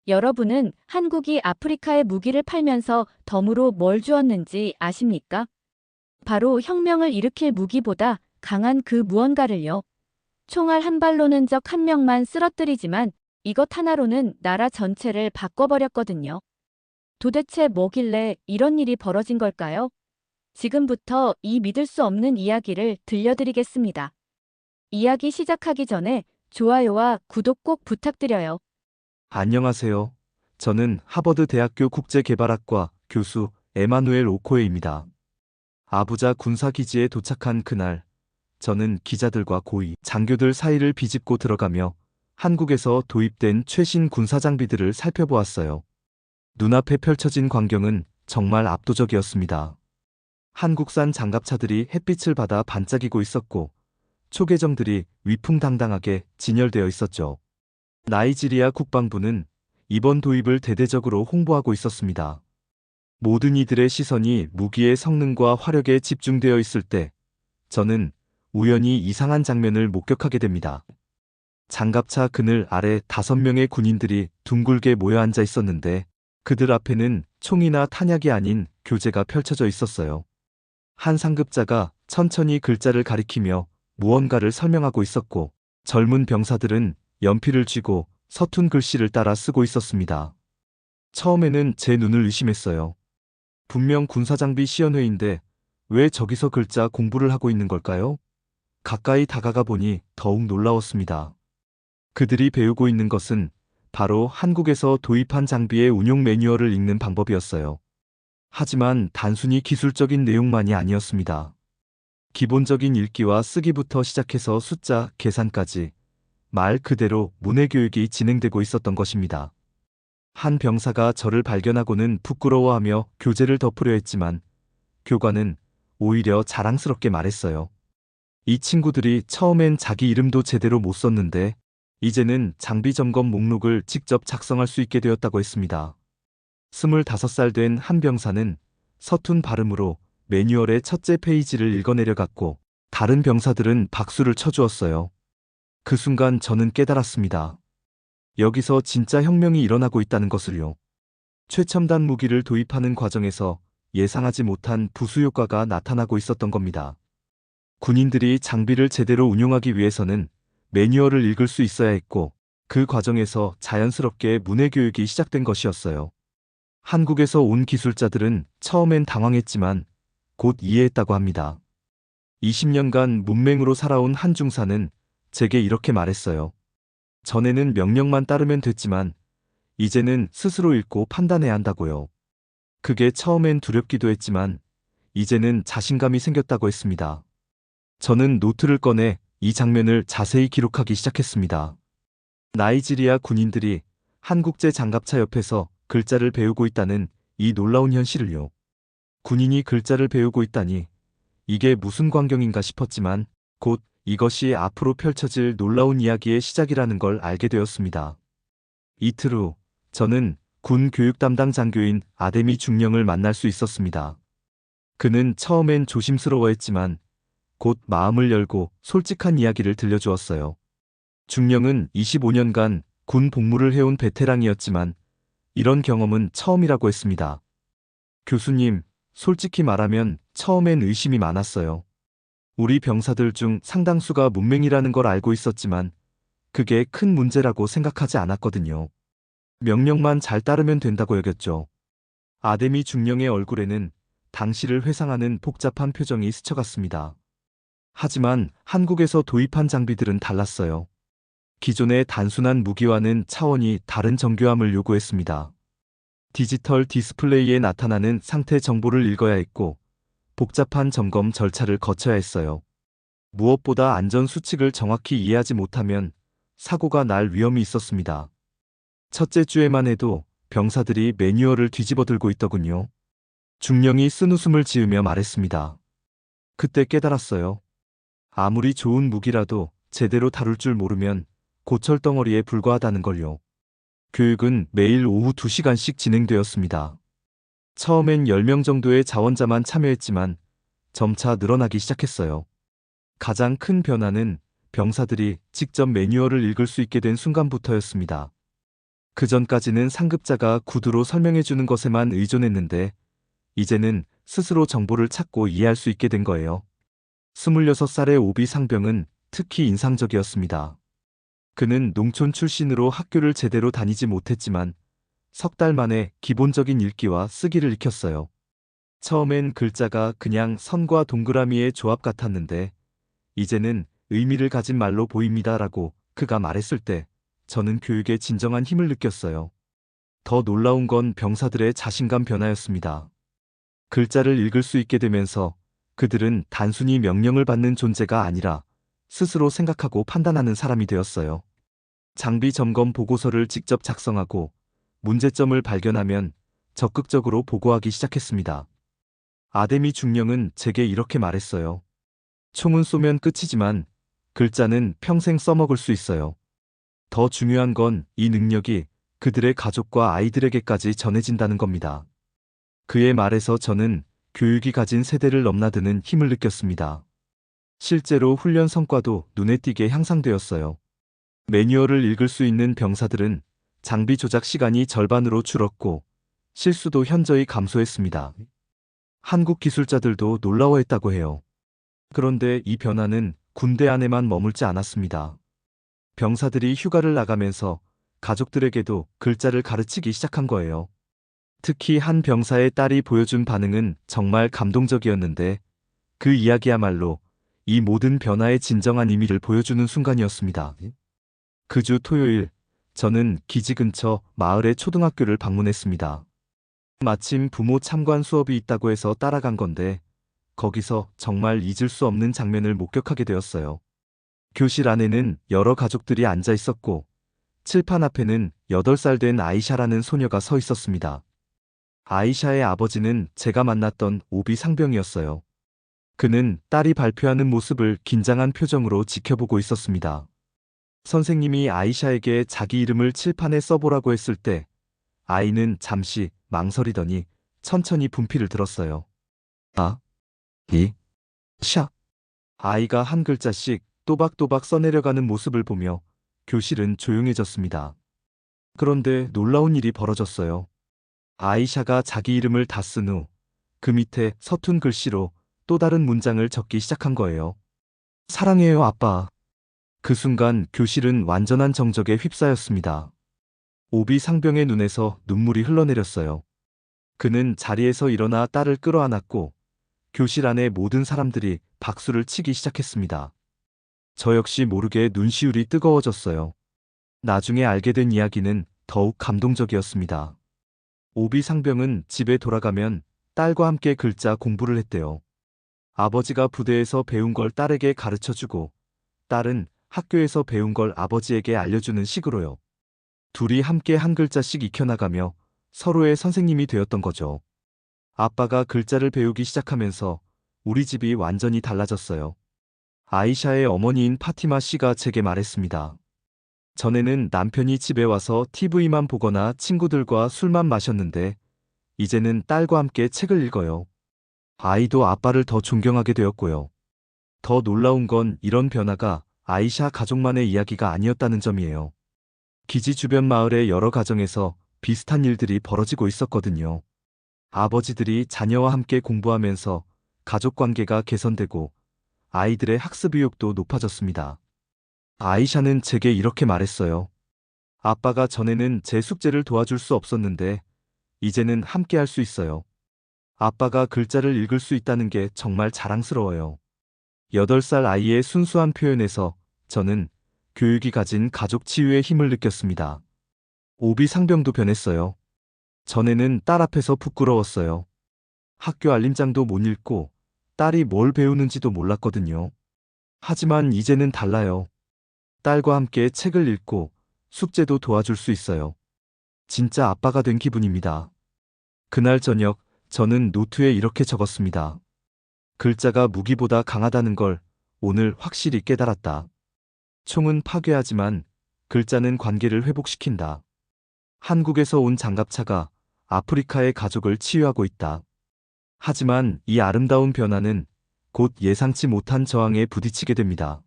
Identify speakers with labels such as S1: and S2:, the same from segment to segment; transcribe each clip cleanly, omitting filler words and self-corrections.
S1: 여러분은 한국이 아프리카에 무기를 팔면서 덤으로 뭘 주었는지 아십니까? 바로 혁명을 일으킬 무기보다 강한 그 무언가를요. 총알 한 발로는 적 한 명만 쓰러뜨리지만 이것 하나로는 나라 전체를 바꿔버렸거든요. 도대체 뭐길래 이런 일이 벌어진 걸까요? 지금부터 이 믿을 수 없는 이야기를 들려드리겠습니다. 이야기 시작하기 전에 좋아요와 구독 꼭 부탁드려요.
S2: 안녕하세요. 저는 하버드 대학교 국제개발학과 교수 에마누엘 오코에입니다. 아부자 군사기지에 도착한 그날, 저는 기자들과 고위 장교들 사이를 비집고 들어가며 한국에서 도입된 최신 군사장비들을 살펴보았어요. 눈앞에 펼쳐진 광경은 정말 압도적이었습니다. 한국산 장갑차들이 햇빛을 받아 반짝이고 있었고, 초계정들이 위풍당당하게 진열되어 있었죠. 나이지리아 국방부는 이번 도입을 대대적으로 홍보하고 있었습니다. 모든 이들의 시선이 무기의 성능과 화력에 집중되어 있을 때, 저는 우연히 이상한 장면을 목격하게 됩니다. 장갑차 그늘 아래 5명의 군인들이 둥글게 모여 앉아 있었는데, 그들 앞에는 총이나 탄약이 아닌 교재가 펼쳐져 있었어요. 한 상급자가 천천히 글자를 가리키며 무언가를 설명하고 있었고, 젊은 병사들은 연필을 쥐고 서툰 글씨를 따라 쓰고 있었습니다. 처음에는 제 눈을 의심했어요. 분명 군사장비 시연회인데 왜 저기서 글자 공부를 하고 있는 걸까요? 가까이 다가가 보니 더욱 놀라웠습니다. 그들이 배우고 있는 것은 바로 한국에서 도입한 장비의 운용 매뉴얼을 읽는 방법이었어요. 하지만 단순히 기술적인 내용만이 아니었습니다. 기본적인 읽기와 쓰기부터 시작해서 숫자, 계산까지 말 그대로 문해교육이 진행되고 있었던 것입니다. 한 병사가 저를 발견하고는 부끄러워하며 교재를 덮으려 했지만 교관은 오히려 자랑스럽게 말했어요. 이 친구들이 처음엔 자기 이름도 제대로 못 썼는데 이제는 장비 점검 목록을 직접 작성할 수 있게 되었다고 했습니다. 25살 된 한 병사는 서툰 발음으로 매뉴얼의 첫째 페이지를 읽어내려갔고 다른 병사들은 박수를 쳐주었어요. 그 순간 저는 깨달았습니다. 여기서 진짜 혁명이 일어나고 있다는 것을요. 최첨단 무기를 도입하는 과정에서 예상하지 못한 부수 효과가 나타나고 있었던 겁니다. 군인들이 장비를 제대로 운용하기 위해서는 매뉴얼을 읽을 수 있어야 했고, 그 과정에서 자연스럽게 문해교육이 시작된 것이었어요. 한국에서 온 기술자들은 처음엔 당황했지만 곧 이해했다고 합니다. 20년간 문맹으로 살아온 한 중사는 제게 이렇게 말했어요. 전에는 명령만 따르면 됐지만 이제는 스스로 읽고 판단해야 한다고요. 그게 처음엔 두렵기도 했지만 이제는 자신감이 생겼다고 했습니다. 저는 노트를 꺼내 이 장면을 자세히 기록하기 시작했습니다. 나이지리아 군인들이 한국제 장갑차 옆에서 글자를 배우고 있다는 이 놀라운 현실을요. 군인이 글자를 배우고 있다니 이게 무슨 광경인가 싶었지만 곧 이것이 앞으로 펼쳐질 놀라운 이야기의 시작이라는 걸 알게 되었습니다. 이틀 후 저는 군 교육 담당 장교인 아데미 중령을 만날 수 있었습니다. 그는 처음엔 조심스러워했지만 곧 마음을 열고 솔직한 이야기를 들려주었어요. 중령은 25년간 군 복무를 해온 베테랑이었지만 이런 경험은 처음이라고 했습니다. 교수님, 솔직히 말하면 처음엔 의심이 많았어요. 우리 병사들 중 상당수가 문맹이라는 걸 알고 있었지만 그게 큰 문제라고 생각하지 않았거든요. 명령만 잘 따르면 된다고 여겼죠. 아데미 중령의 얼굴에는 당시를 회상하는 복잡한 표정이 스쳐갔습니다. 하지만 한국에서 도입한 장비들은 달랐어요. 기존의 단순한 무기와는 차원이 다른 정교함을 요구했습니다. 디지털 디스플레이에 나타나는 상태 정보를 읽어야 했고 복잡한 점검 절차를 거쳐야 했어요. 무엇보다 안전 수칙을 정확히 이해하지 못하면 사고가 날 위험이 있었습니다. 첫째 주에만 해도 병사들이 매뉴얼을 뒤집어 들고 있더군요. 중령이 쓴웃음을 지으며 말했습니다. 그때 깨달았어요. 아무리 좋은 무기라도 제대로 다룰 줄 모르면 고철덩어리에 불과하다는 걸요. 교육은 매일 오후 2시간씩 진행되었습니다. 처음엔 10명 정도의 자원자만 참여했지만 점차 늘어나기 시작했어요. 가장 큰 변화는 병사들이 직접 매뉴얼을 읽을 수 있게 된 순간부터였습니다. 그전까지는 상급자가 구두로 설명해주는 것에만 의존했는데 이제는 스스로 정보를 찾고 이해할 수 있게 된 거예요. 26살의 오비 상병은 특히 인상적이었습니다. 그는 농촌 출신으로 학교를 제대로 다니지 못했지만 석 달 만에 기본적인 읽기와 쓰기를 익혔어요. 처음엔 글자가 그냥 선과 동그라미의 조합 같았는데 이제는 의미를 가진 말로 보입니다라고 그가 말했을 때 저는 교육의 진정한 힘을 느꼈어요. 더 놀라운 건 병사들의 자신감 변화였습니다. 글자를 읽을 수 있게 되면서 그들은 단순히 명령을 받는 존재가 아니라 스스로 생각하고 판단하는 사람이 되었어요. 장비 점검 보고서를 직접 작성하고 문제점을 발견하면 적극적으로 보고하기 시작했습니다. 아데미 중령은 제게 이렇게 말했어요. 총은 쏘면 끝이지만 글자는 평생 써먹을 수 있어요. 더 중요한 건 이 능력이 그들의 가족과 아이들에게까지 전해진다는 겁니다. 그의 말에서 저는 교육이 가진 세대를 넘나드는 힘을 느꼈습니다. 실제로 훈련 성과도 눈에 띄게 향상되었어요. 매뉴얼을 읽을 수 있는 병사들은 장비 조작 시간이 절반으로 줄었고 실수도 현저히 감소했습니다. 한국 기술자들도 놀라워했다고 해요. 그런데 이 변화는 군대 안에만 머물지 않았습니다. 병사들이 휴가를 나가면서 가족들에게도 글자를 가르치기 시작한 거예요. 특히 한 병사의 딸이 보여준 반응은 정말 감동적이었는데 그 이야기야말로 이 모든 변화의 진정한 의미를 보여주는 순간이었습니다. 그 주 토요일, 저는 기지 근처 마을의 초등학교를 방문했습니다. 마침 부모 참관 수업이 있다고 해서 따라간 건데 거기서 정말 잊을 수 없는 장면을 목격하게 되었어요. 교실 안에는 여러 가족들이 앉아 있었고 칠판 앞에는 8살 된 아이샤라는 소녀가 서 있었습니다. 아이샤의 아버지는 제가 만났던 오비 상병이었어요. 그는 딸이 발표하는 모습을 긴장한 표정으로 지켜보고 있었습니다. 선생님이 아이샤에게 자기 이름을 칠판에 써보라고 했을 때 아이는 잠시 망설이더니 천천히 분필을 들었어요. 아, 이, 샤. 아이가 한 글자씩 또박또박 써내려가는 모습을 보며 교실은 조용해졌습니다. 그런데 놀라운 일이 벌어졌어요. 아이샤가 자기 이름을 다 쓴 후 그 밑에 서툰 글씨로 또 다른 문장을 적기 시작한 거예요. 사랑해요, 아빠. 그 순간 교실은 완전한 정적에 휩싸였습니다. 오비 상병의 눈에서 눈물이 흘러내렸어요. 그는 자리에서 일어나 딸을 끌어안았고 교실 안의 모든 사람들이 박수를 치기 시작했습니다. 저 역시 모르게 눈시울이 뜨거워졌어요. 나중에 알게 된 이야기는 더욱 감동적이었습니다. 오비 상병은 집에 돌아가면 딸과 함께 글자 공부를 했대요. 아버지가 부대에서 배운 걸 딸에게 가르쳐주고 딸은 학교에서 배운 걸 아버지에게 알려주는 식으로요. 둘이 함께 한 글자씩 익혀나가며 서로의 선생님이 되었던 거죠. 아빠가 글자를 배우기 시작하면서 우리 집이 완전히 달라졌어요. 아이샤의 어머니인 파티마 씨가 제게 말했습니다. 전에는 남편이 집에 와서 TV만 보거나 친구들과 술만 마셨는데 이제는 딸과 함께 책을 읽어요. 아이도 아빠를 더 존경하게 되었고요. 더 놀라운 건 이런 변화가 아이샤 가족만의 이야기가 아니었다는 점이에요. 기지 주변 마을의 여러 가정에서 비슷한 일들이 벌어지고 있었거든요. 아버지들이 자녀와 함께 공부하면서 가족 관계가 개선되고 아이들의 학습 의욕도 높아졌습니다. 아이샤는 제게 이렇게 말했어요. 아빠가 전에는 제 숙제를 도와줄 수 없었는데 이제는 함께 할 수 있어요. 아빠가 글자를 읽을 수 있다는 게 정말 자랑스러워요. 8살 아이의 순수한 표현에서 저는 교육이 가진 가족 치유의 힘을 느꼈습니다. 오비 상병도 변했어요. 전에는 딸 앞에서 부끄러웠어요. 학교 알림장도 못 읽고 딸이 뭘 배우는지도 몰랐거든요. 하지만 이제는 달라요. 딸과 함께 책을 읽고 숙제도 도와줄 수 있어요. 진짜 아빠가 된 기분입니다. 그날 저녁 저는 노트에 이렇게 적었습니다. 글자가 무기보다 강하다는 걸 오늘 확실히 깨달았다. 총은 파괴하지만 글자는 관계를 회복시킨다. 한국에서 온 장갑차가 아프리카의 가족을 치유하고 있다. 하지만 이 아름다운 변화는 곧 예상치 못한 저항에 부딪히게 됩니다.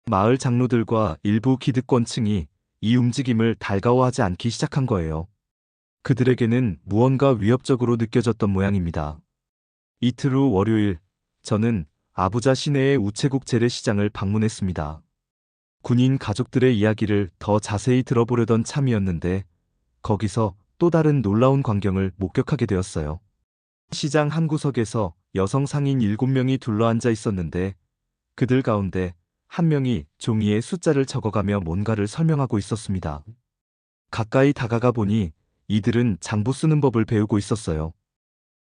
S2: 마을 장로들과 일부 기득권층이 이 움직임을 달가워하지 않기 시작한 거예요. 그들에게는 무언가 위협적으로 느껴졌던 모양입니다. 이틀 후 월요일, 저는 아부자 시내의 우체국 재래시장을 방문했습니다. 군인 가족들의 이야기를 더 자세히 들어보려던 참이었는데 거기서 또 다른 놀라운 광경을 목격하게 되었어요. 시장 한 구석에서 여성 상인 7명이 둘러앉아 있었는데 그들 가운데 한 명이 종이에 숫자를 적어가며 뭔가를 설명하고 있었습니다. 가까이 다가가 보니 이들은 장부 쓰는 법을 배우고 있었어요.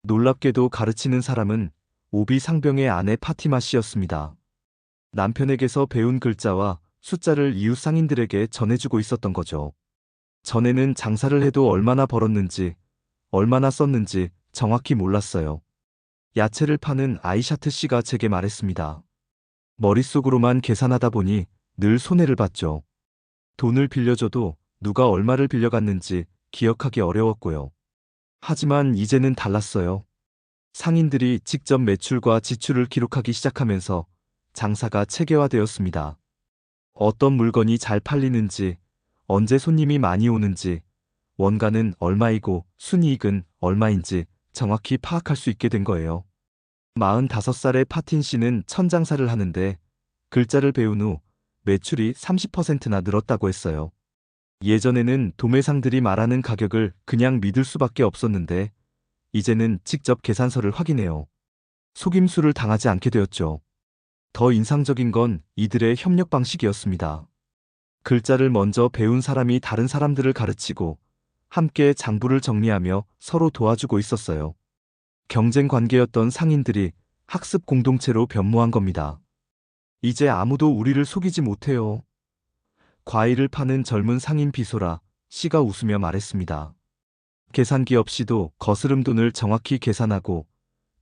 S2: 놀랍게도 가르치는 사람은 오비 상병의 아내 파티마 씨였습니다. 남편에게서 배운 글자와 숫자를 이웃 상인들에게 전해주고 있었던 거죠. 전에는 장사를 해도 얼마나 벌었는지, 얼마나 썼는지 정확히 몰랐어요. 야채를 파는 아이샤트 씨가 제게 말했습니다. 머릿속으로만 계산하다 보니 늘 손해를 봤죠. 돈을 빌려줘도 누가 얼마를 빌려갔는지 기억하기 어려웠고요. 하지만 이제는 달랐어요. 상인들이 직접 매출과 지출을 기록하기 시작하면서 장사가 체계화되었습니다. 어떤 물건이 잘 팔리는지, 언제 손님이 많이 오는지, 원가는 얼마이고 순이익은 얼마인지 정확히 파악할 수 있게 된 거예요. 45살의 파틴 씨는 천장사를 하는데 글자를 배운 후 매출이 30%나 늘었다고 했어요. 예전에는 도매상들이 말하는 가격을 그냥 믿을 수밖에 없었는데 이제는 직접 계산서를 확인해요. 속임수를 당하지 않게 되었죠. 더 인상적인 건 이들의 협력 방식이었습니다. 글자를 먼저 배운 사람이 다른 사람들을 가르치고 함께 장부를 정리하며 서로 도와주고 있었어요. 경쟁 관계였던 상인들이 학습 공동체로 변모한 겁니다. 이제 아무도 우리를 속이지 못해요. 과일을 파는 젊은 상인 비소라 씨가 웃으며 말했습니다. 계산기 없이도 거스름 돈을 정확히 계산하고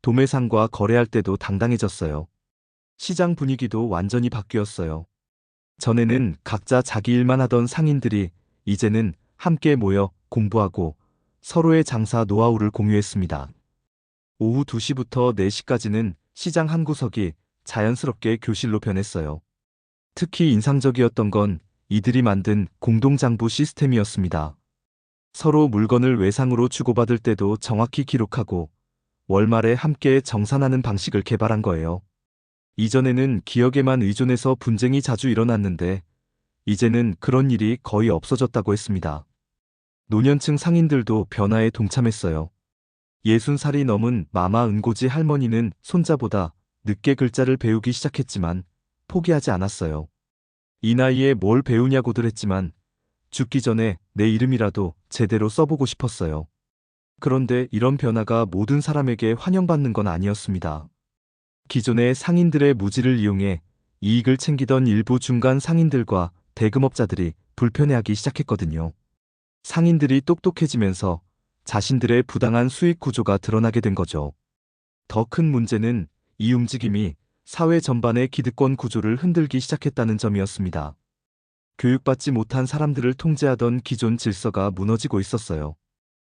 S2: 도매상과 거래할 때도 당당해졌어요. 시장 분위기도 완전히 바뀌었어요. 전에는 각자 자기 일만 하던 상인들이 이제는 함께 모여 공부하고 서로의 장사 노하우를 공유했습니다. 오후 2시부터 4시까지는 시장 한 구석이 자연스럽게 교실로 변했어요. 특히 인상적이었던 건 이들이 만든 공동장부 시스템이었습니다. 서로 물건을 외상으로 주고받을 때도 정확히 기록하고 월말에 함께 정산하는 방식을 개발한 거예요. 이전에는 기억에만 의존해서 분쟁이 자주 일어났는데 이제는 그런 일이 거의 없어졌다고 했습니다. 노년층 상인들도 변화에 동참했어요. 60살이 넘은 마마 은고지 할머니는 손자보다 늦게 글자를 배우기 시작했지만 포기하지 않았어요. 이 나이에 뭘 배우냐고들 했지만 죽기 전에 내 이름이라도 제대로 써보고 싶었어요. 그런데 이런 변화가 모든 사람에게 환영받는 건 아니었습니다. 기존의 상인들의 무지를 이용해 이익을 챙기던 일부 중간 상인들과 대금업자들이 불편해하기 시작했거든요. 상인들이 똑똑해지면서 자신들의 부당한 수익 구조가 드러나게 된 거죠. 더 큰 문제는 이 움직임이 사회 전반의 기득권 구조를 흔들기 시작했다는 점이었습니다. 교육받지 못한 사람들을 통제하던 기존 질서가 무너지고 있었어요.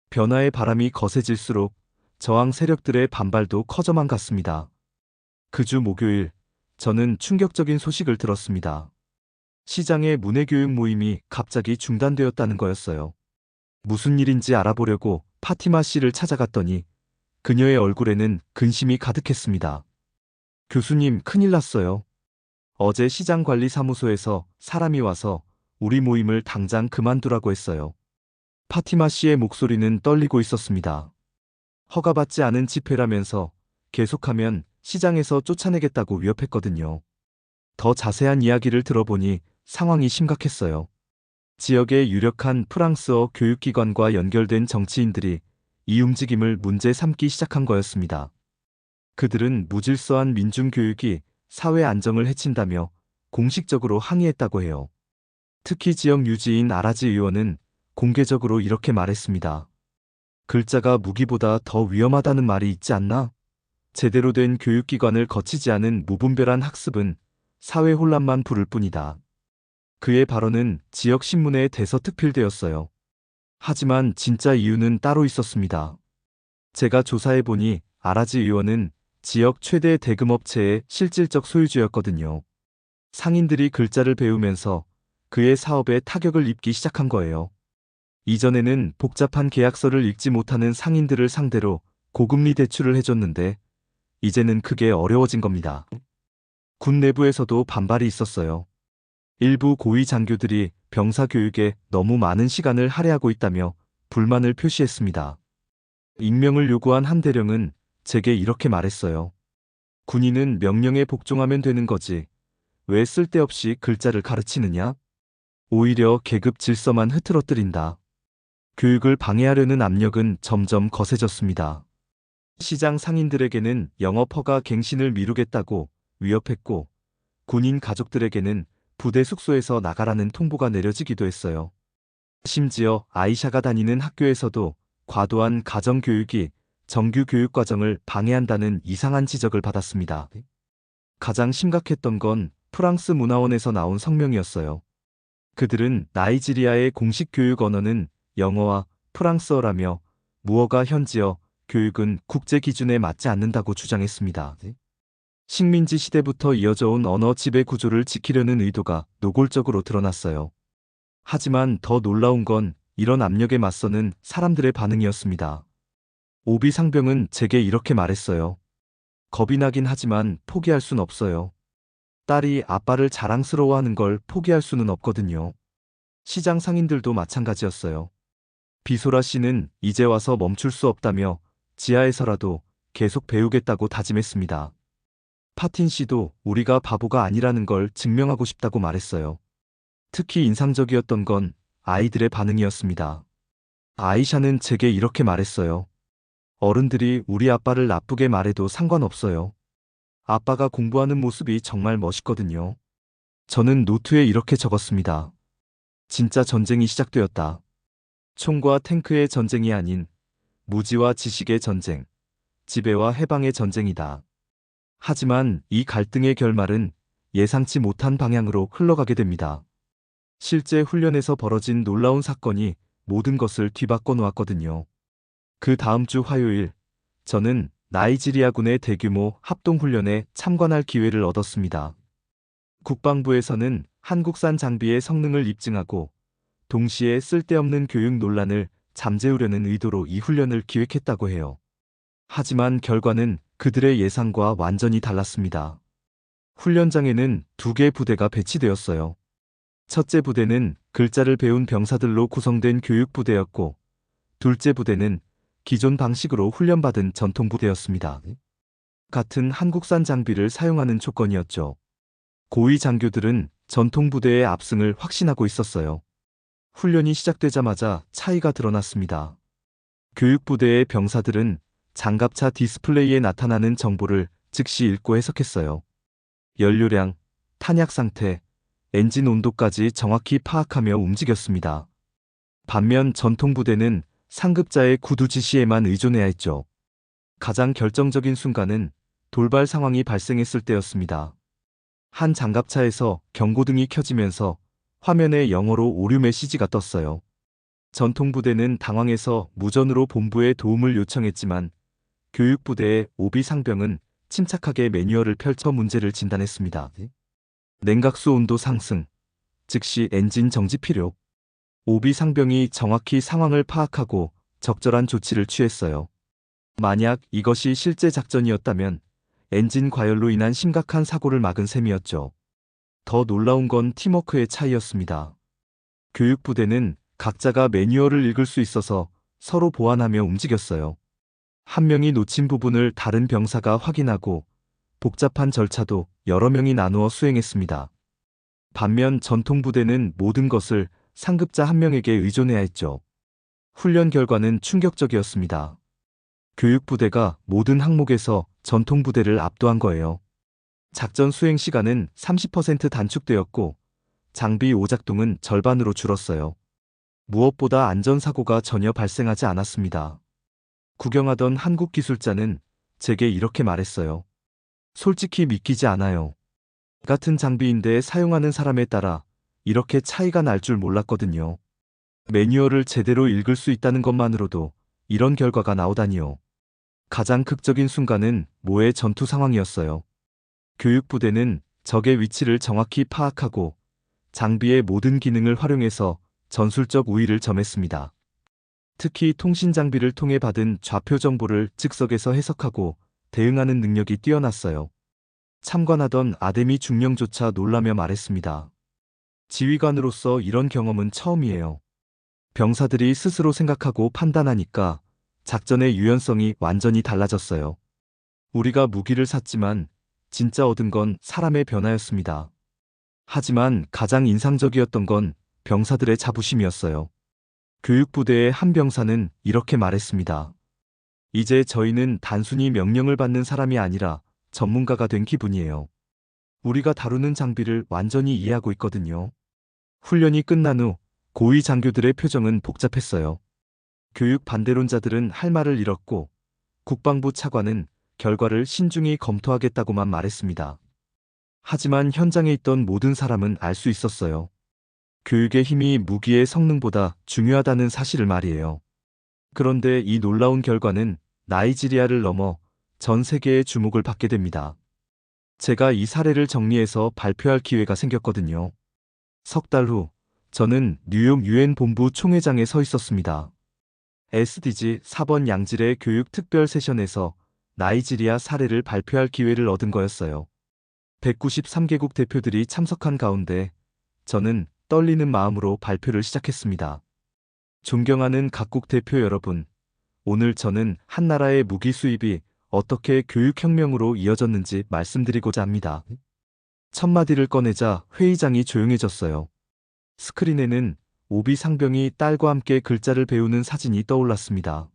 S2: 변화의 바람이 거세질수록 저항 세력들의 반발도 커져만 갔습니다. 그 주 목요일, 저는 충격적인 소식을 들었습니다. 시장의 문해교육 모임이 갑자기 중단되었다는 거였어요. 무슨 일인지 알아보려고 파티마 씨를 찾아갔더니 그녀의 얼굴에는 근심이 가득했습니다. 교수님, 큰일 났어요. 어제 시장관리사무소에서 사람이 와서 우리 모임을 당장 그만두라고 했어요. 파티마 씨의 목소리는 떨리고 있었습니다. 허가받지 않은 집회라면서 계속하면 시장에서 쫓아내겠다고 위협했거든요. 더 자세한 이야기를 들어보니 상황이 심각했어요. 지역의 유력한 프랑스어 교육기관과 연결된 정치인들이 이 움직임을 문제 삼기 시작한 거였습니다. 그들은 무질서한 민중교육이 사회 안정을 해친다며 공식적으로 항의했다고 해요. 특히 지역 유지인 아라지 의원은 공개적으로 이렇게 말했습니다. 글자가 무기보다 더 위험하다는 말이 있지 않나? 제대로 된 교육기관을 거치지 않은 무분별한 학습은 사회 혼란만 부를 뿐이다. 그의 발언은 지역 신문에 대서특필되었어요. 하지만 진짜 이유는 따로 있었습니다. 제가 조사해보니 아라지 의원은 지역 최대 대금업체의 실질적 소유주였거든요. 상인들이 글자를 배우면서 그의 사업에 타격을 입기 시작한 거예요. 이전에는 복잡한 계약서를 읽지 못하는 상인들을 상대로 고금리 대출을 해줬는데 이제는 그게 어려워진 겁니다. 군 내부에서도 반발이 있었어요. 일부 고위 장교들이 병사 교육에 너무 많은 시간을 할애하고 있다며 불만을 표시했습니다. 익명을 요구한 한 대령은 제게 이렇게 말했어요. 군인은 명령에 복종하면 되는 거지. 왜 쓸데없이 글자를 가르치느냐? 오히려 계급 질서만 흐트러뜨린다. 교육을 방해하려는 압력은 점점 거세졌습니다. 시장 상인들에게는 영업 허가 갱신을 미루겠다고 위협했고, 군인 가족들에게는 부대 숙소에서 나가라는 통보가 내려지기도 했어요. 심지어 아이샤가 다니는 학교에서도 과도한 가정교육이 정규 교육과정을 방해한다는 이상한 지적을 받았습니다. 가장 심각했던 건 프랑스 문화원에서 나온 성명이었어요. 그들은 나이지리아의 공식 교육 언어는 영어와 프랑스어라며 무어가 현지어, 교육은 국제 기준에 맞지 않는다고 주장했습니다. 식민지 시대부터 이어져 온 언어 지배 구조를 지키려는 의도가 노골적으로 드러났어요. 하지만 더 놀라운 건 이런 압력에 맞서는 사람들의 반응이었습니다. 오비 상병은 제게 이렇게 말했어요. 겁이 나긴 하지만 포기할 순 없어요. 딸이 아빠를 자랑스러워하는 걸 포기할 수는 없거든요. 시장 상인들도 마찬가지였어요. 비소라 씨는 이제 와서 멈출 수 없다며 지하에서라도 계속 배우겠다고 다짐했습니다. 파틴 씨도 우리가 바보가 아니라는 걸 증명하고 싶다고 말했어요. 특히 인상적이었던 건 아이들의 반응이었습니다. 아이샤는 제게 이렇게 말했어요. 어른들이 우리 아빠를 나쁘게 말해도 상관없어요. 아빠가 공부하는 모습이 정말 멋있거든요. 저는 노트에 이렇게 적었습니다. 진짜 전쟁이 시작되었다. 총과 탱크의 전쟁이 아닌 무지와 지식의 전쟁, 지배와 해방의 전쟁이다. 하지만 이 갈등의 결말은 예상치 못한 방향으로 흘러가게 됩니다. 실제 훈련에서 벌어진 놀라운 사건이 모든 것을 뒤바꿔 놓았거든요. 그 다음 주 화요일, 저는 나이지리아군의 대규모 합동훈련에 참관할 기회를 얻었습니다. 국방부에서는 한국산 장비의 성능을 입증하고 동시에 쓸데없는 교육 논란을 잠재우려는 의도로 이 훈련을 기획했다고 해요. 하지만 결과는 그들의 예상과 완전히 달랐습니다. 훈련장에는 2개 부대가 배치되었어요. 첫째 부대는 글자를 배운 병사들로 구성된 교육부대였고, 둘째 부대는 기존 방식으로 훈련받은 전통부대였습니다. 같은 한국산 장비를 사용하는 조건이었죠. 고위 장교들은 전통부대의 압승을 확신하고 있었어요. 훈련이 시작되자마자 차이가 드러났습니다. 교육부대의 병사들은 장갑차 디스플레이에 나타나는 정보를 즉시 읽고 해석했어요. 연료량, 탄약 상태, 엔진 온도까지 정확히 파악하며 움직였습니다. 반면 전통부대는 상급자의 구두 지시에만 의존해야 했죠. 가장 결정적인 순간은 돌발 상황이 발생했을 때였습니다. 한 장갑차에서 경고등이 켜지면서 화면에 영어로 오류 메시지가 떴어요. 전통부대는 당황해서 무전으로 본부에 도움을 요청했지만 교육부대의 오비 상병은 침착하게 매뉴얼을 펼쳐 문제를 진단했습니다. 냉각수 온도 상승, 즉시 엔진 정지 필요. 오비 상병이 정확히 상황을 파악하고 적절한 조치를 취했어요. 만약 이것이 실제 작전이었다면 엔진 과열로 인한 심각한 사고를 막은 셈이었죠. 더 놀라운 건 팀워크의 차이였습니다. 교육부대는 각자가 매뉴얼을 읽을 수 있어서 서로 보완하며 움직였어요. 한 명이 놓친 부분을 다른 병사가 확인하고 복잡한 절차도 여러 명이 나누어 수행했습니다. 반면 전통부대는 모든 것을 상급자 한 명에게 의존해야 했죠. 훈련 결과는 충격적이었습니다. 교육부대가 모든 항목에서 전통부대를 압도한 거예요. 작전 수행 시간은 30% 단축되었고 장비 오작동은 절반으로 줄었어요. 무엇보다 안전사고가 전혀 발생하지 않았습니다. 구경하던 한국 기술자는 제게 이렇게 말했어요. 솔직히 믿기지 않아요. 같은 장비인데 사용하는 사람에 따라 이렇게 차이가 날 줄 몰랐거든요. 매뉴얼을 제대로 읽을 수 있다는 것만으로도 이런 결과가 나오다니요. 가장 극적인 순간은 모의 전투 상황이었어요. 교육부대는 적의 위치를 정확히 파악하고 장비의 모든 기능을 활용해서 전술적 우위를 점했습니다. 특히 통신 장비를 통해 받은 좌표 정보를 즉석에서 해석하고 대응하는 능력이 뛰어났어요. 참관하던 아데미 중령조차 놀라며 말했습니다. 지휘관으로서 이런 경험은 처음이에요. 병사들이 스스로 생각하고 판단하니까 작전의 유연성이 완전히 달라졌어요. 우리가 무기를 샀지만 진짜 얻은 건 사람의 변화였습니다. 하지만 가장 인상적이었던 건 병사들의 자부심이었어요. 교육부대의 한 병사는 이렇게 말했습니다. 이제 저희는 단순히 명령을 받는 사람이 아니라 전문가가 된 기분이에요. 우리가 다루는 장비를 완전히 이해하고 있거든요. 훈련이 끝난 후 고위 장교들의 표정은 복잡했어요. 교육 반대론자들은 할 말을 잃었고 국방부 차관은 결과를 신중히 검토하겠다고만 말했습니다. 하지만 현장에 있던 모든 사람은 알 수 있었어요. 교육의 힘이 무기의 성능보다 중요하다는 사실을 말이에요. 그런데 이 놀라운 결과는 나이지리아를 넘어 전 세계의 주목을 받게 됩니다. 제가 이 사례를 정리해서 발표할 기회가 생겼거든요. 석 달 후, 저는 뉴욕 유엔 본부 총회장에 서 있었습니다. SDG 4번 양질의 교육 특별 세션에서 나이지리아 사례를 발표할 기회를 얻은 거였어요. 193개국 대표들이 참석한 가운데 저는 떨리는 마음으로 발표를 시작했습니다. 존경하는 각국 대표 여러분, 오늘 저는 한 나라의 무기 수입이 어떻게 교육혁명으로 이어졌는지 말씀드리고자 합니다. 첫 마디를 꺼내자 회의장이 조용해졌어요. 스크린에는 오비 상병이 딸과 함께 글자를 배우는 사진이 떠올랐습니다.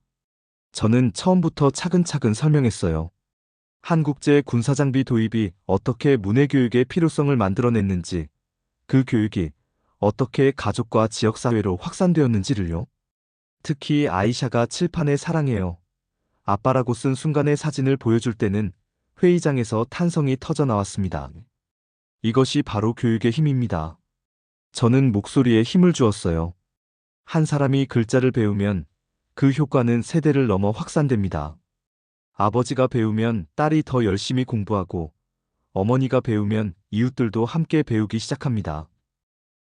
S2: 저는 처음부터 차근차근 설명했어요. 한국제 군사장비 도입이 어떻게 문해교육의 필요성을 만들어냈는지, 그 교육이 어떻게 가족과 지역사회로 확산되었는지를요. 특히 아이샤가 칠판에 사랑해요. 아빠라고 쓴 순간의 사진을 보여줄 때는 회의장에서 탄성이 터져 나왔습니다. 이것이 바로 교육의 힘입니다. 저는 목소리에 힘을 주었어요. 한 사람이 글자를 배우면 그 효과는 세대를 넘어 확산됩니다. 아버지가 배우면 딸이 더 열심히 공부하고 어머니가 배우면 이웃들도 함께 배우기 시작합니다.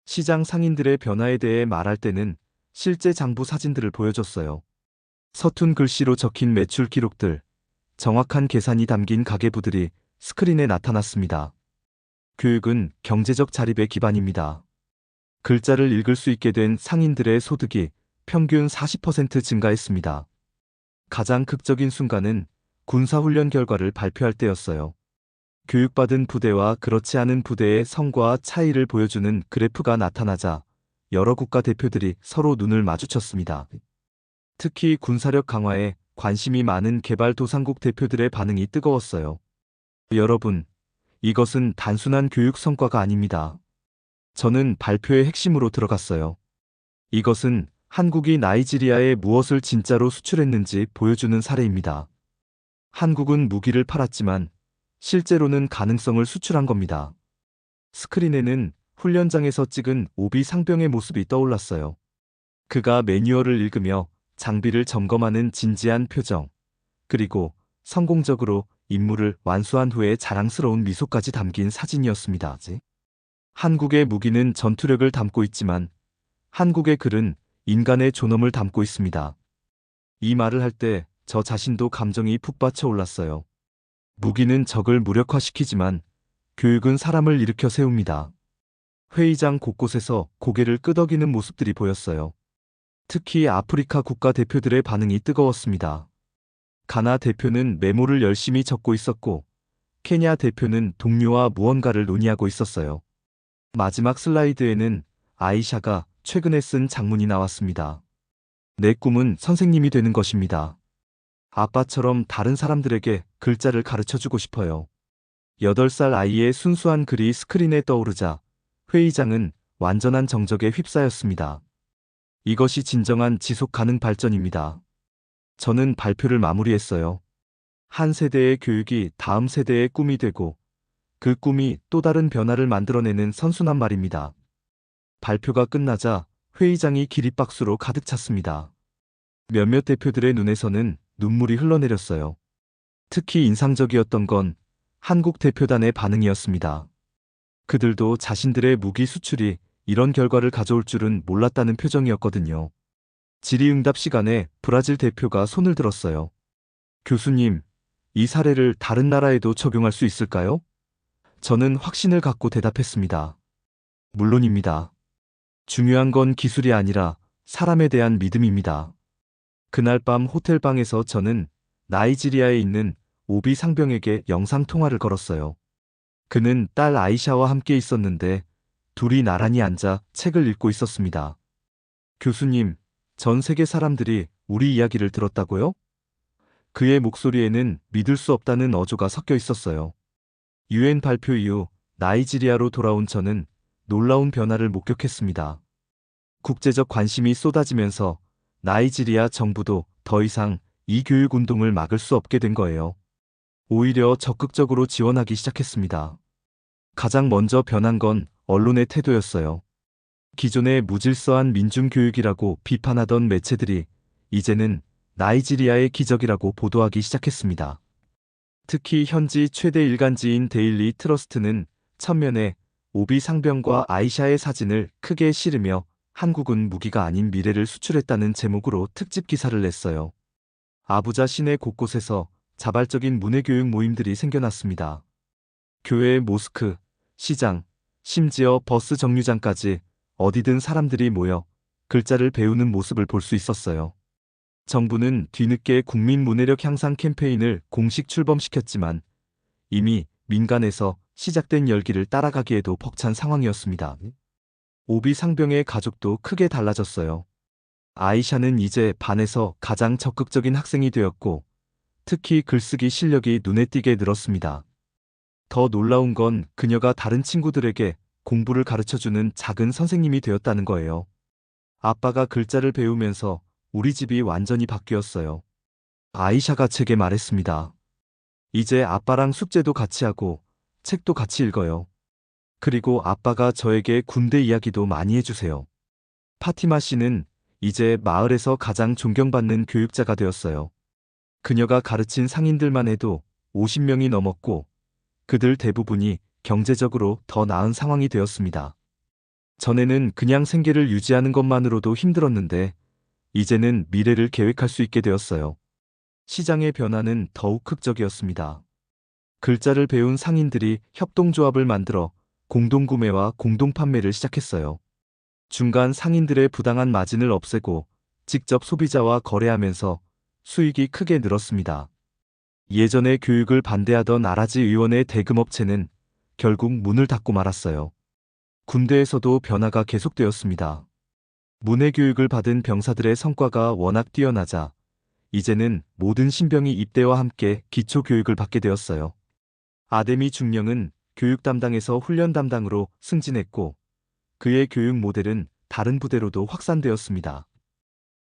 S2: 시장 상인들의 변화에 대해 말할 때는 실제 장부 사진들을 보여줬어요. 서툰 글씨로 적힌 매출 기록들, 정확한 계산이 담긴 가계부들이 스크린에 나타났습니다. 교육은 경제적 자립의 기반입니다. 글자를 읽을 수 있게 된 상인들의 소득이 평균 40% 증가했습니다. 가장 극적인 순간은 군사훈련 결과를 발표할 때였어요. 교육받은 부대와 그렇지 않은 부대의 성과 차이를 보여주는 그래프가 나타나자 여러 국가 대표들이 서로 눈을 마주쳤습니다. 특히 군사력 강화에 관심이 많은 개발도상국 대표들의 반응이 뜨거웠어요. 여러분, 이것은 단순한 교육 성과가 아닙니다. 저는 발표의 핵심으로 들어갔어요. 이것은 한국이 나이지리아에 무엇을 진짜로 수출했는지 보여주는 사례입니다. 한국은 무기를 팔았지만 실제로는 가능성을 수출한 겁니다. 스크린에는 훈련장에서 찍은 오비 상병의 모습이 떠올랐어요. 그가 매뉴얼을 읽으며 장비를 점검하는 진지한 표정, 그리고 성공적으로 임무를 완수한 후에 자랑스러운 미소까지 담긴 사진이었습니다. 한국의 무기는 전투력을 담고 있지만 한국의 글은 인간의 존엄을 담고 있습니다. 이 말을 할 때 저 자신도 감정이 북받쳐 올랐어요. 무기는 적을 무력화시키지만 교육은 사람을 일으켜 세웁니다. 회의장 곳곳에서 고개를 끄덕이는 모습들이 보였어요. 특히 아프리카 국가 대표들의 반응이 뜨거웠습니다. 가나 대표는 메모를 열심히 적고 있었고 케냐 대표는 동료와 무언가를 논의하고 있었어요. 마지막 슬라이드에는 아이샤가 최근에 쓴 장문이 나왔습니다. 내 꿈은 선생님이 되는 것입니다. 아빠처럼 다른 사람들에게 글자를 가르쳐주고 싶어요. 8살 아이의 순수한 글이 스크린에 떠오르자 회의장은 완전한 정적에 휩싸였습니다. 이것이 진정한 지속 가능 발전입니다. 저는 발표를 마무리했어요. 한 세대의 교육이 다음 세대의 꿈이 되고 그 꿈이 또 다른 변화를 만들어내는 선순환 말입니다. 발표가 끝나자 회의장이 기립박수로 가득 찼습니다. 몇몇 대표들의 눈에서는 눈물이 흘러내렸어요. 특히 인상적이었던 건 한국 대표단의 반응이었습니다. 그들도 자신들의 무기 수출이 이런 결과를 가져올 줄은 몰랐다는 표정이었거든요. 질의응답 시간에 브라질 대표가 손을 들었어요. 교수님, 이 사례를 다른 나라에도 적용할 수 있을까요? 저는 확신을 갖고 대답했습니다. 물론입니다. 중요한 건 기술이 아니라 사람에 대한 믿음입니다. 그날 밤 호텔방에서 저는 나이지리아에 있는 오비 상병에게 영상통화를 걸었어요. 그는 딸 아이샤와 함께 있었는데 둘이 나란히 앉아 책을 읽고 있었습니다. 교수님, 전 세계 사람들이 우리 이야기를 들었다고요? 그의 목소리에는 믿을 수 없다는 어조가 섞여 있었어요. 유엔 발표 이후 나이지리아로 돌아온 저는 놀라운 변화를 목격했습니다. 국제적 관심이 쏟아지면서 나이지리아 정부도 더 이상 이 교육 운동을 막을 수 없게 된 거예요. 오히려 적극적으로 지원하기 시작했습니다. 가장 먼저 변한 건 언론의 태도였어요. 기존의 무질서한 민중교육이라고 비판하던 매체들이 이제는 나이지리아의 기적이라고 보도하기 시작했습니다. 특히 현지 최대 일간지인 데일리 트러스트는 첫면에 오비 상병과 아이샤의 사진을 크게 실으며 한국은 무기가 아닌 미래를 수출했다는 제목으로 특집 기사를 냈어요. 아부자 시내 곳곳에서 자발적인 문해교육 모임들이 생겨났습니다. 교회, 모스크, 시장, 심지어 버스 정류장까지 어디든 사람들이 모여 글자를 배우는 모습을 볼 수 있었어요. 정부는 뒤늦게 국민 문해력 향상 캠페인을 공식 출범시켰지만 이미 민간에서 시작된 열기를 따라가기에도 벅찬 상황이었습니다. 오비 상병의 가족도 크게 달라졌어요. 아이샤는 이제 반에서 가장 적극적인 학생이 되었고 특히 글쓰기 실력이 눈에 띄게 늘었습니다. 더 놀라운 건 그녀가 다른 친구들에게 공부를 가르쳐주는 작은 선생님이 되었다는 거예요. 아빠가 글자를 배우면서 우리 집이 완전히 바뀌었어요. 아이샤가 제게 말했습니다. 이제 아빠랑 숙제도 같이 하고 책도 같이 읽어요. 그리고 아빠가 저에게 군대 이야기도 많이 해주세요. 파티마 씨는 이제 마을에서 가장 존경받는 교육자가 되었어요. 그녀가 가르친 상인들만 해도 50명이 넘었고 그들 대부분이 경제적으로 더 나은 상황이 되었습니다. 전에는 그냥 생계를 유지하는 것만으로도 힘들었는데 이제는 미래를 계획할 수 있게 되었어요. 시장의 변화는 더욱 극적이었습니다. 글자를 배운 상인들이 협동조합을 만들어 공동구매와 공동판매를 시작했어요. 중간 상인들의 부당한 마진을 없애고 직접 소비자와 거래하면서 수익이 크게 늘었습니다. 예전에 교육을 반대하던 아라지 의원의 대금업체는 결국 문을 닫고 말았어요. 군대에서도 변화가 계속되었습니다. 문해교육을 받은 병사들의 성과가 워낙 뛰어나자 이제는 모든 신병이 입대와 함께 기초교육을 받게 되었어요. 아데미 중령은 교육 담당에서 훈련 담당으로 승진했고 그의 교육 모델은 다른 부대로도 확산되었습니다.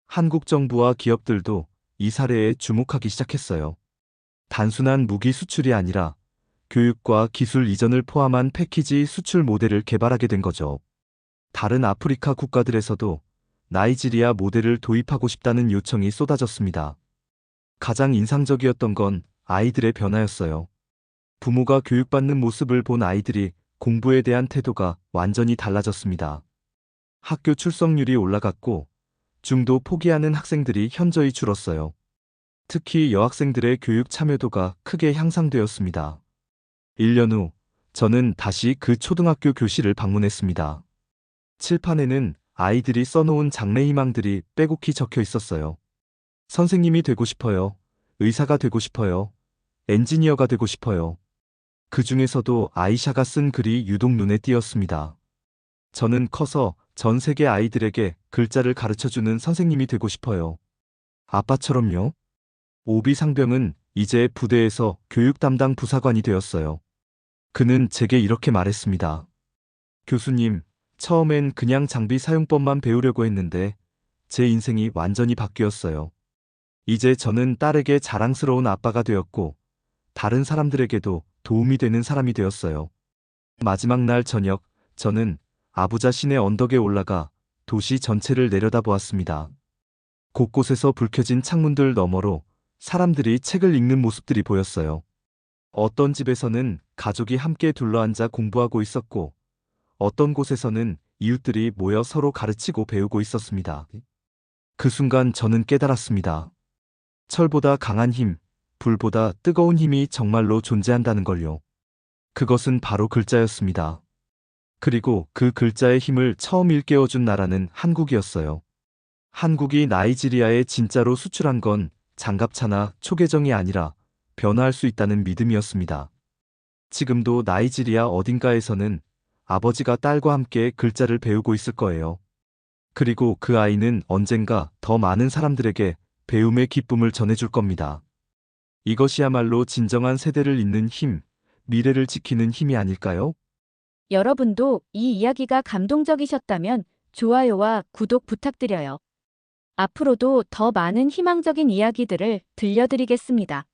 S2: 한국 정부와 기업들도 이 사례에 주목하기 시작했어요. 단순한 무기 수출이 아니라 교육과 기술 이전을 포함한 패키지 수출 모델을 개발하게 된 거죠. 다른 아프리카 국가들에서도 나이지리아 모델을 도입하고 싶다는 요청이 쏟아졌습니다. 가장 인상적이었던 건 아이들의 변화였어요. 부모가 교육받는 모습을 본 아이들이 공부에 대한 태도가 완전히 달라졌습니다. 학교 출석률이 올라갔고 중도 포기하는 학생들이 현저히 줄었어요. 특히 여학생들의 교육 참여도가 크게 향상되었습니다. 1년 후 저는 다시 그 초등학교 교실을 방문했습니다. 칠판에는 아이들이 써놓은 장래희망들이 빼곡히 적혀 있었어요. 선생님이 되고 싶어요. 의사가 되고 싶어요. 엔지니어가 되고 싶어요. 그 중에서도 아이샤가 쓴 글이 유독 눈에 띄었습니다. 저는 커서 전 세계 아이들에게 글자를 가르쳐주는 선생님이 되고 싶어요. 아빠처럼요. 오비 상병은 이제 부대에서 교육 담당 부사관이 되었어요. 그는 제게 이렇게 말했습니다. 교수님, 처음엔 그냥 장비 사용법만 배우려고 했는데 제 인생이 완전히 바뀌었어요. 이제 저는 딸에게 자랑스러운 아빠가 되었고 다른 사람들에게도 도움이 되는 사람이 되었어요. 마지막 날 저녁, 저는 아부자 시내 언덕에 올라가 도시 전체를 내려다보았습니다. 곳곳에서 불 켜진 창문들 너머로 사람들이 책을 읽는 모습들이 보였어요. 어떤 집에서는 가족이 함께 둘러앉아 공부하고 있었고 어떤 곳에서는 이웃들이 모여 서로 가르치고 배우고 있었습니다. 그 순간 저는 깨달았습니다. 철보다 강한 힘, 불보다 뜨거운 힘이 정말로 존재한다는 걸요. 그것은 바로 글자였습니다. 그리고 그 글자의 힘을 처음 일깨워준 나라는 한국이었어요. 한국이 나이지리아에 진짜로 수출한 건 장갑차나 초계정이 아니라 변화할 수 있다는 믿음이었습니다. 지금도 나이지리아 어딘가에서는 아버지가 딸과 함께 글자를 배우고 있을 거예요. 그리고 그 아이는 언젠가 더 많은 사람들에게 배움의 기쁨을 전해줄 겁니다. 이것이야말로 진정한 세대를 잇는 힘, 미래를 지키는 힘이 아닐까요?
S1: 여러분도 이 이야기가 감동적이셨다면 좋아요와 구독 부탁드려요. 앞으로도 더 많은 희망적인 이야기들을 들려드리겠습니다.